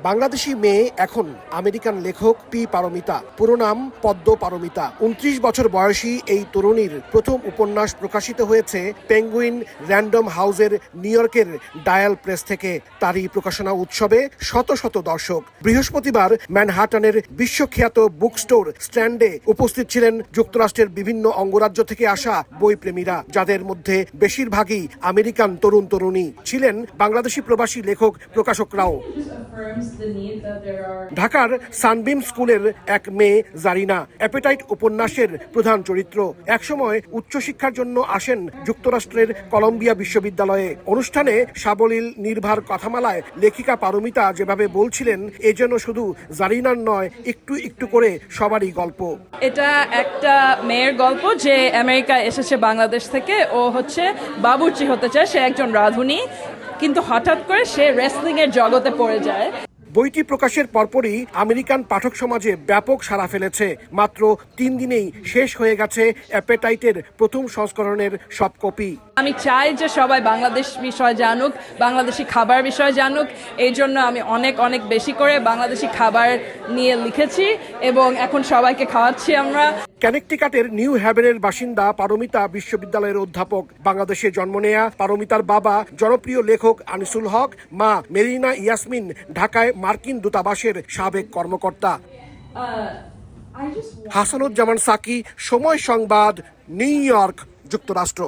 বাংলাদেশি মেয়ে এখন আমেরিকান লেখক পি পারমিতা, পুরো নাম পদ্ম পারমিতা। ২৯ বছর বয়সী এই তরুণীর প্রথম উপন্যাস প্রকাশিত হয়েছে পেঙ্গুইন র্যান্ডম হাউসের নিউ ইয়র্কের ডায়াল প্রেস থেকে। তারই প্রকাশনা উৎসবে শত শত দর্শক। বৃহস্পতিবার ম্যানহাটানের বিশ্বখ্যাত বুক স্টোর স্ট্যান্ডে উপস্থিত ছিলেন যুক্তরাষ্ট্রের বিভিন্ন অঙ্গরাজ্য থেকে আসা বইপ্রেমীরা, যাদের মধ্যে বেশিরভাগই আমেরিকান তরুণ তরুণী। ছিলেন বাংলাদেশি প্রবাসী লেখক প্রকাশকরাও। ঢাকার সানবিম স্কুলের এক মেয়ে জারিনা অ্যাপেটাইট উপন্যাসের প্রধান চরিত্র। একসময় উচ্চশিক্ষার জন্য আসেন যুক্তরাষ্ট্রের কলম্বিয়া বিশ্ববিদ্যালয়ে। অনুষ্ঠানে সাবলীল নির্ভার কথামালায় লেখিকা পারমিতা যেভাবে বলছিলেন, এ যেন শুধু জারিনার নয়, একটু একটু করে সবারই গল্প। এটা একটা মেয়ের গল্প যে আমেরিকা এসেছে বাংলাদেশ থেকে। ও হচ্ছে বাবুর্চি হতে চায়, সে একজন রাঁধুনি, কিন্তু হঠাৎ করে সে রেসলিং এর জগতে পড়ে যায়। বইটি প্রকাশের পরপরই আমেরিকান পাঠক সমাজে ব্যাপক সাড়া ফেলেছে। মাত্র ৩ দিনেই শেষ হয়ে গেছে অ্যাপেটাইটের প্রথম সংস্করণের সব কপি। আমি চাই যে সবাই বাংলাদেশ বিষয় জানুক, বাংলাদেশি খাবার বিষয় জানুক। এই জন্য আমি অনেক অনেক বেশি করে বাংলাদেশি খাবার নিয়ে লিখেছি এবং এখন সবাইকে খাওয়াচ্ছি আমরা। কানেকটিকাটের নিউ হ্যাভেনের বাসিন্দা পারমিতা বিশ্ববিদ্যালয়ের অধ্যাপক। বাংলাদেশে জন্ম নেয়া পারমিতার বাবা জনপ্রিয় লেখক আনিসুল হক, মা মেরিনা ইয়াসমিন ঢাকায় মার্কিন দূতাবাসের সাবেক কর্মকর্তা। হাসানুজ্জামান সাকি, সময় সংবাদ, নিউ ইয়র্ক, যুক্তরাষ্ট্র।